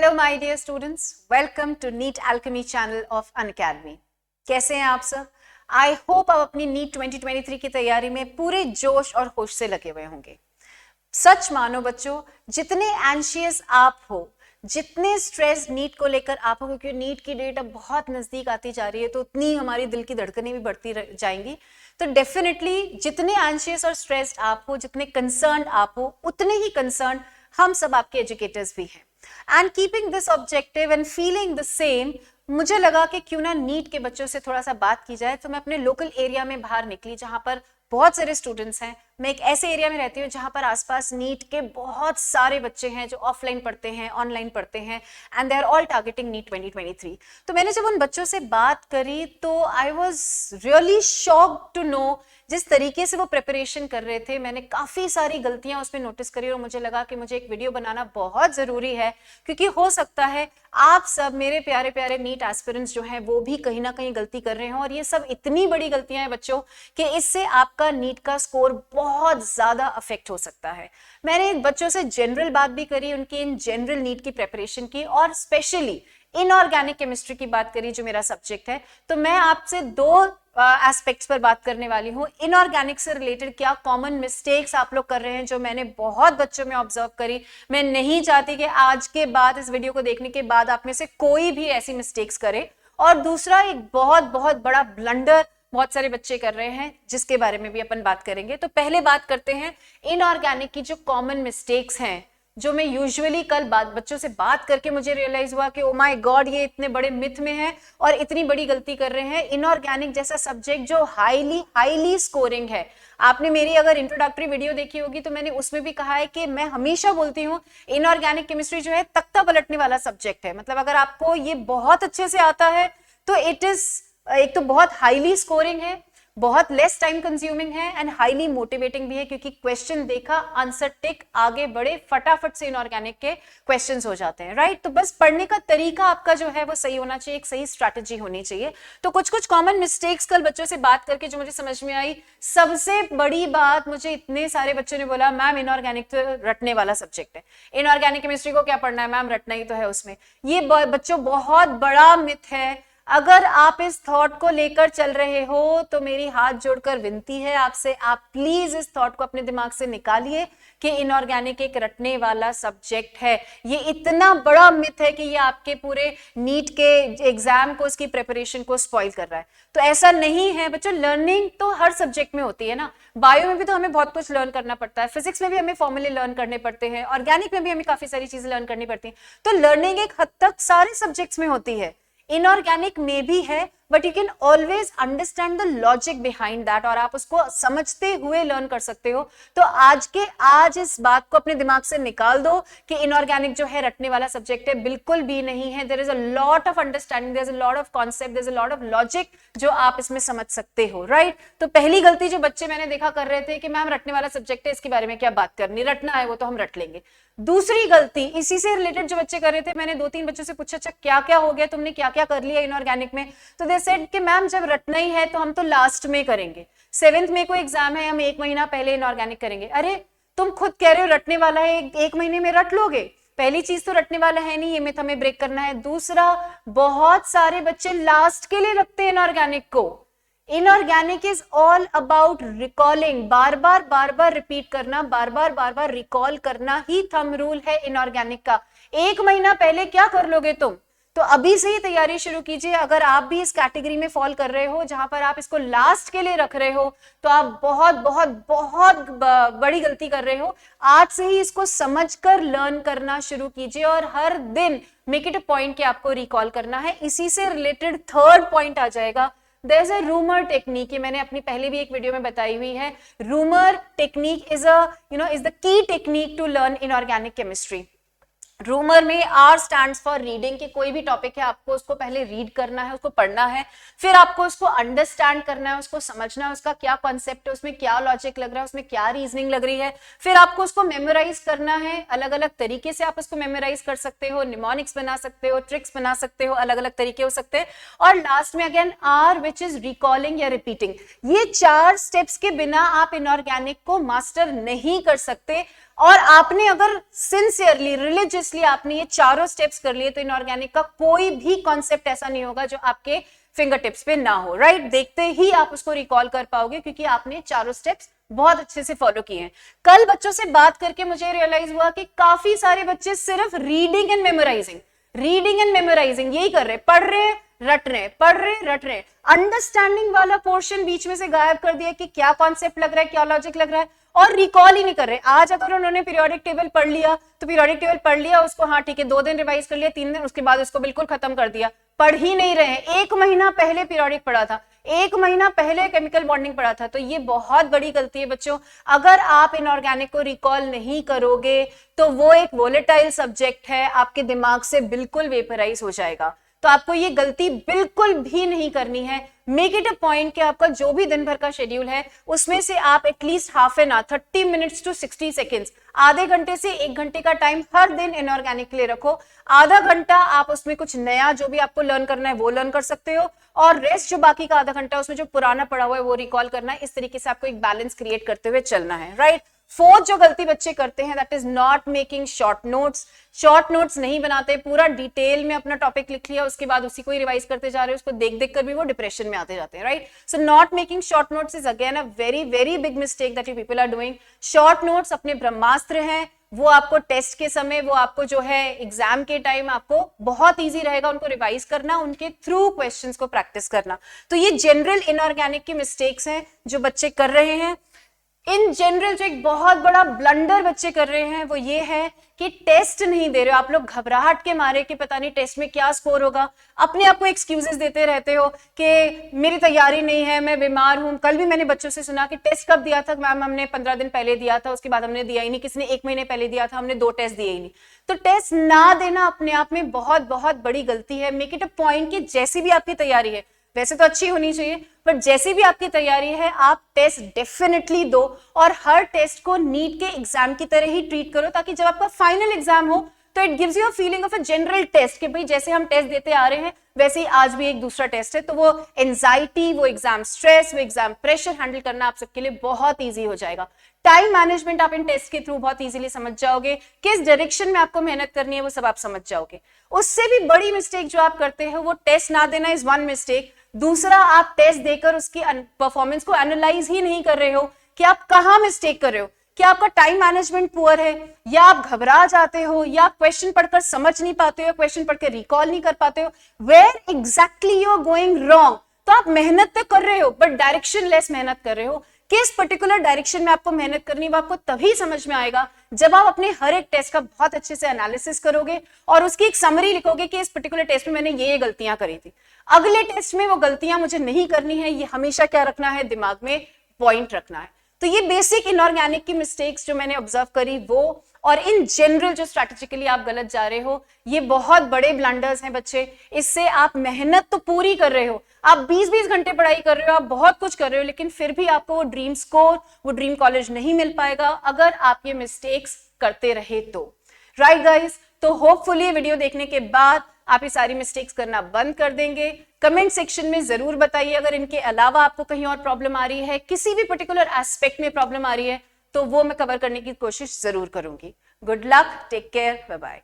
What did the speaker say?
Hello my dear students, welcome to NEET alchemy channel of Unacademy. कैसे हैं आप सब? आई होप आप अपनी नीट 2023 की तैयारी में पूरे जोश और होश से लगे हुए होंगे। सच मानो बच्चों, जितने एंशियस आप हो, जितने स्ट्रेस नीट को लेकर आप हो, क्योंकि नीट की डेट अब बहुत नजदीक आती जा रही है, तो उतनी हमारी दिल की धड़कनें भी बढ़ती जाएंगी। तो डेफिनेटली जितने एंशियस और स्ट्रेस्ड आप हो, जितने कंसर्न आप हो, उतने ही कंसर्न हम सब आपके एजुकेटर्स भी हैं। And keeping this objective and feeling the same, मुझे लगा कि क्यों ना नीट के बच्चों से थोड़ा सा बात की जाए। तो मैं अपने लोकल एरिया में बाहर निकली, जहां पर बहुत सारे स्टूडेंट्स हैं। मैं एक ऐसे एरिया में रहती हूँ जहां पर आसपास नीट के बहुत सारे बच्चे हैं जो ऑफलाइन पढ़ते हैं, ऑनलाइन पढ़ते हैं, and they are all targeting NEET 2023। तो मैंने जब उन बच्चों से बात करी तो I was really shocked to know जिस तरीके से वो प्रिपरेशन कर रहे थे। मैंने काफी सारी गलतियां उसमें नोटिस करी और मुझे लगा कि मुझे एक वीडियो बनाना बहुत जरूरी है, क्योंकि हो सकता है आप सब मेरे प्यारे प्यारे नीट एस्पिरेंट्स जो हैं वो भी कहीं ना कहीं गलती कर रहे हो, और ये सब इतनी बड़ी गलतियां हैं बच्चों कि इससे आपका नीट का स्कोर बहुत ज्यादा अफेक्ट हो सकता है। मैंने बच्चों से जनरल बात भी करी, उनकी इन जनरल नीट की प्रिपरेशन की, और स्पेशली इनऑर्गेनिक केमिस्ट्री की बात करी जो मेरा सब्जेक्ट है। तो मैं आपसे दो एस्पेक्ट्स पर बात करने वाली हूँ। इनऑर्गेनिक से रिलेटेड क्या कॉमन मिस्टेक्स आप लोग कर रहे हैं, जो मैंने बहुत बच्चों में ऑब्जर्व करी। मैं नहीं चाहती कि आज के बाद, इस वीडियो को देखने के बाद, आप में से कोई भी ऐसी मिस्टेक्स करे। और दूसरा, एक बहुत बहुत बड़ा ब्लंडर बहुत सारे बच्चे कर रहे हैं, जिसके बारे में भी अपन बात करेंगे। तो पहले बात करते हैं इनऑर्गेनिक की जो कॉमन मिस्टेक्स हैं, जो मैं यूजुअली कल बच्चों से बात करके मुझे रियलाइज हुआ कि ओ माय गॉड, ये इतने बड़े मिथ में है और इतनी बड़ी गलती कर रहे हैं। इनऑर्गेनिक जैसा सब्जेक्ट जो हाईली स्कोरिंग है। आपने मेरी अगर इंट्रोडक्टरी वीडियो देखी होगी तो मैंने उसमें भी कहा है कि मैं हमेशा बोलती हूँ इनऑर्गेनिक केमिस्ट्री जो है तख्ता पलटने वाला सब्जेक्ट है। मतलब अगर आपको ये बहुत अच्छे से आता है तो इट इज, एक तो बहुत हाईली स्कोरिंग है, बहुत लेस टाइम कंज्यूमिंग है, एंड हाईली मोटिवेटिंग भी है, क्योंकि क्वेश्चन देखा, आंसर टिक, आगे बढ़े, फटाफट से इनऑर्गेनिक के क्वेश्चंस हो जाते हैं। राइट? तो बस पढ़ने का तरीका आपका जो है वो सही होना चाहिए, एक सही स्ट्रैटेजी होनी चाहिए। तो कुछ कुछ कॉमन मिस्टेक्स कल बच्चों से बात करके जो मुझे समझ में आई। सबसे बड़ी बात, मुझे इतने सारे बच्चों ने बोला मैम इनऑर्गेनिक तो रटने वाला सब्जेक्ट है, इनऑर्गेनिक केमिस्ट्री को क्या पढ़ना है मैम, रटना ही तो है उसमें। ये बच्चों बहुत बड़ा मिथ है। अगर आप इस थॉट को लेकर चल रहे हो तो मेरी हाथ जोड़कर विनती है आपसे, आप प्लीज इस थॉट को अपने दिमाग से निकालिए कि इनऑर्गेनिक एक रटने वाला सब्जेक्ट है। ये इतना बड़ा मिथ है कि ये आपके पूरे नीट के एग्जाम को, उसकी प्रिपरेशन को स्पॉइल कर रहा है। तो ऐसा नहीं है बच्चों। लर्निंग तो हर सब्जेक्ट में होती है ना। बायो में भी तो हमें बहुत कुछ लर्न करना पड़ता है, फिजिक्स में भी हमें फॉर्मूले लर्न करने पड़ते हैं, ऑर्गेनिक में भी हमें काफी सारी चीजें लर्न करनी पड़ती हैं। तो लर्निंग एक हद तक सारे सब्जेक्ट्स में होती है, इनऑर्गेनिक में भी है, but you can always understand the logic behind that, और आप उसको समझते हुए लर्न कर सकते हो। तो आज इस बात को अपने दिमाग से निकाल दो कि इनऑर्गेनिक जो है रटने वाला सब्जेक्ट है, बिल्कुल भी नहीं है। There is a lot of understanding, there is a lot of concept, there is a lot of logic जो आप इसमें समझ सकते हो। राइट? तो पहली गलती जो बच्चे मैंने देखा कर रहे थे कि मैम रटने वाला सब्जेक्ट है, इसके बारे में क्या बात करनी, रटना है वो तो हम रट लेंगे। दूसरी गलती इसी से रिलेटेड जो बच्चे कर रहे थे, मैंने 2-3 बच्चों से पूछा अच्छा क्या क्या हो गया, तुमने क्या क्या कर लिया इनऑर्गेनिक में। तो दे सेड कि मैम जब रटना ही है तो हम तो लास्ट में करेंगे, 7th में कोई एग्जाम है, हम 1 महीना पहले इनऑर्गेनिक करेंगे। अरे तुम खुद कह रहे हो रटने वाला है, 1 महीने में रट लोगे। पहली चीज तो रटने वाला है नहीं, ये मिथ हमें ब्रेक करना है। दूसरा, बहुत सारे बच्चे लास्ट के लिए रखते हैं इनऑर्गेनिक को। Inorganic is all about recalling, bar bar repeat करना, बार बार रिकॉल करना ही थंब रूल है इनऑर्गेनिक का। 1 महीना पहले क्या कर लोगे तुम? तो अभी से ही तैयारी शुरू कीजिए। अगर आप भी इस कैटेगरी में फॉल कर रहे हो जहां पर आप इसको लास्ट के लिए रख रहे हो, तो आप बहुत बहुत बहुत बड़ी गलती कर रहे हो। आज से ही इसको समझकर लर्न करना शुरू कीजिए, और हर दिन मेक इट अ पॉइंट कि आपको रिकॉल करना है। इसी से रिलेटेड थर्ड पॉइंट आ जाएगा, there is a rumour technique. ये मैंने अपनी पहले भी एक वीडियो में बताई हुई है। Rumour technique is is the key technique to learn inorganic chemistry. Rumour में R स्टैंड्स फॉर रीडिंग, कि कोई भी टॉपिक है आपको उसको पहले रीड करना है, उसको पढ़ना है, फिर आपको उसको अंडरस्टैंड करना है, उसको समझना है, उसका क्या कॉन्सेप्ट है, उसमें क्या लॉजिक लग रहा है, उसमें क्या रीजनिंग लग रही है, फिर आपको उसको मेमोराइज करना है। अलग अलग तरीके से आप उसको मेमोराइज कर सकते हो, निमोनिक्स बना सकते हो, ट्रिक्स बना सकते हो, अलग अलग तरीके हो सकते हैं। और लास्ट में again R which is recalling या रिपीटिंग। ये 4 स्टेप्स के बिना आप इनऑर्गेनिक को मास्टर नहीं कर सकते। और आपने अगर सिंसियरली रिलीजियसली आपने ये चारों स्टेप्स कर लिए तो इनऑर्गेनिक का कोई भी कॉन्सेप्ट ऐसा नहीं होगा जो आपके फिंगर टिप्स पे ना हो, राइट? देखते ही आप उसको रिकॉल कर पाओगे क्योंकि आपने चारों स्टेप्स बहुत अच्छे से फॉलो किए हैं। कल बच्चों से बात करके मुझे रियलाइज हुआ कि काफी सारे बच्चे सिर्फ रीडिंग एंड मेमोराइजिंग यही कर रहे, पढ़ रहे रट रहे, पढ़ रहे रट रहे, अंडरस्टैंडिंग वाला पोर्शन बीच में से गायब कर दिया कि क्या कॉन्सेप्ट लग रहा है, क्या लॉजिक लग रहा है, और रिकॉल ही नहीं कर रहे। आज अगर उन्होंने पीरियोडिक टेबल पढ़ लिया तो पीरियोडिक टेबल पढ़ लिया, उसको हाँ ठीक है 2 दिन रिवाइज कर लिया, 3 दिन, उसके बाद उसको बिल्कुल खत्म कर दिया, पढ़ ही नहीं रहे हैं। 1 महीना पहले पीरियोडिक पढ़ा था, 1 महीना पहले केमिकल बॉन्डिंग पढ़ा था। तो ये बहुत बड़ी गलती है बच्चों। अगर आप इनऑर्गेनिक को रिकॉल नहीं करोगे तो वो एक वोलेटाइल सब्जेक्ट है, आपके दिमाग से बिल्कुल वेपराइज हो जाएगा। तो आपको ये गलती बिल्कुल भी नहीं करनी है। मेक इट अ पॉइंट कि आपका जो भी दिन भर का शेड्यूल है उसमें से आप at least half an hour, 30 minutes to 60 seconds, आधे घंटे से 1 घंटे का टाइम हर दिन इनऑर्गेनिक के लिए रखो। आधा घंटा आप उसमें कुछ नया जो भी आपको लर्न करना है वो लर्न कर सकते हो, और रेस्ट जो बाकी का आधा घंटा उसमें जो पुराना पड़ा हुआ है वो रिकॉल करना है। इस तरीके से आपको एक बैलेंस क्रिएट करते हुए चलना है, राइट? फोर्थ जो गलती बच्चे करते हैं that is not making short notes नहीं बनाते। पूरा डिटेल में अपना टॉपिक लिख लिया, उसके बाद उसी को ही रिवाइज करते जा रहे हो, उसको देख देख कर भी वो डिप्रेशन में आते जाते हैं, right? So not making short notes is again a very very big mistake that you people are doing. Short notes अपने ब्रह्मास्त्र हैं, वो आपको टेस्ट के समय, वो आपको जो है एग्जाम के टाइम आपको बहुत इजी रहेगा उनको रिवाइज करना, उनके थ्रू क्वेश्चंस को प्रैक्टिस करना। तो ये जनरल इनऑर्गेनिक की मिस्टेक्स हैं जो बच्चे कर रहे हैं। इन जनरल जो एक बहुत बड़ा ब्लंडर बच्चे कर रहे हैं वो ये है कि टेस्ट नहीं दे रहे हो आप लोग घबराहट के मारे कि पता नहीं टेस्ट में क्या स्कोर होगा। अपने आप को एक्सक्यूजेस देते रहते हो कि मेरी तैयारी नहीं है, मैं बीमार हूं। कल भी मैंने बच्चों से सुना कि टेस्ट कब दिया था मैम, हमने 15 दिन पहले दिया था, उसके बाद हमने दिया ही नहीं। किसी ने 1 महीने पहले दिया था, हमने 2 टेस्ट दिए ही नहीं। तो टेस्ट ना देना अपने आप में बहुत बहुत बड़ी गलती है। मेक इट अ पॉइंट कि जैसी भी आपकी तैयारी है, वैसे तो अच्छी होनी चाहिए, पर जैसी भी आपकी तैयारी है आप टेस्ट डेफिनेटली दो, और हर टेस्ट को नीट के एग्जाम की तरह ही ट्रीट करो, ताकि जब आपका फाइनल एग्जाम हो तो it gives you a feeling of a general test कि भाई जैसे हम टेस्ट देते आ रहे हैं वैसे ही आज भी एक दूसरा टेस्ट है। तो वो एंजाइटी, वो एग्जाम स्ट्रेस, वो एग्जाम प्रेशर हैंडल करना आप सबके लिए बहुत ईजी हो जाएगा। टाइम मैनेजमेंट आप इन टेस्ट के थ्रू बहुत इजीली समझ जाओगे, किस डायरेक्शन में आपको मेहनत करनी है वो सब आप समझ जाओगे। उससे भी बड़ी मिस्टेक जो आप करते हो वो टेस्ट ना देना इज वन मिस्टेक। दूसरा, आप टेस्ट देकर उसकी परफॉर्मेंस को एनालाइज ही नहीं कर रहे हो कि आप कहां मिस्टेक कर रहे हो। क्या आपका टाइम मैनेजमेंट पुअर है, या आप घबरा जाते हो, या आप क्वेश्चन पढ़कर समझ नहीं पाते हो, क्वेश्चन पढ़कर रिकॉल नहीं कर पाते हो, where exactly you are going wrong. तो आप मेहनत तो कर रहे हो बट डायरेक्शन लेस मेहनत कर रहे हो। किस पर्टिकुलर डायरेक्शन में आपको मेहनत करनी है वो आपको तभी समझ में आएगा जब आप अपने हर एक टेस्ट का बहुत अच्छे से एनालिसिस करोगे और उसकी एक समरी लिखोगे कि इस पर्टिकुलर टेस्ट में मैंने ये गलतियां करी थी, अगले टेस्ट में वो गलतियां मुझे नहीं करनी है। ये हमेशा क्या रखना है दिमाग में, पॉइंट रखना है। तो ये बेसिक इनऑर्गेनिक की मिस्टेक्स जो मैंने ऑब्जर्व करी वो, और इन जनरल जो स्ट्रैटेजिकली आप गलत जा रहे हो, ये बहुत बड़े ब्लंडर्स हैं बच्चे। इससे आप मेहनत तो पूरी कर रहे हो, आप 20-20 घंटे पढ़ाई कर रहे हो, आप बहुत कुछ कर रहे हो, लेकिन फिर भी आपको वो ड्रीम स्कोर, वो ड्रीम कॉलेज नहीं मिल पाएगा अगर आप ये मिस्टेक्स करते रहे तो। राइट गाइस, तो होपफुली वीडियो देखने के बाद आप ये सारी मिस्टेक्स करना बंद कर देंगे। कमेंट सेक्शन में जरूर बताइए अगर इनके अलावा आपको कहीं और प्रॉब्लम आ रही है, किसी भी पर्टिकुलर एस्पेक्ट में प्रॉब्लम आ रही है, तो वो मैं कवर करने की कोशिश जरूर करूंगी। Good luck, take care, bye bye.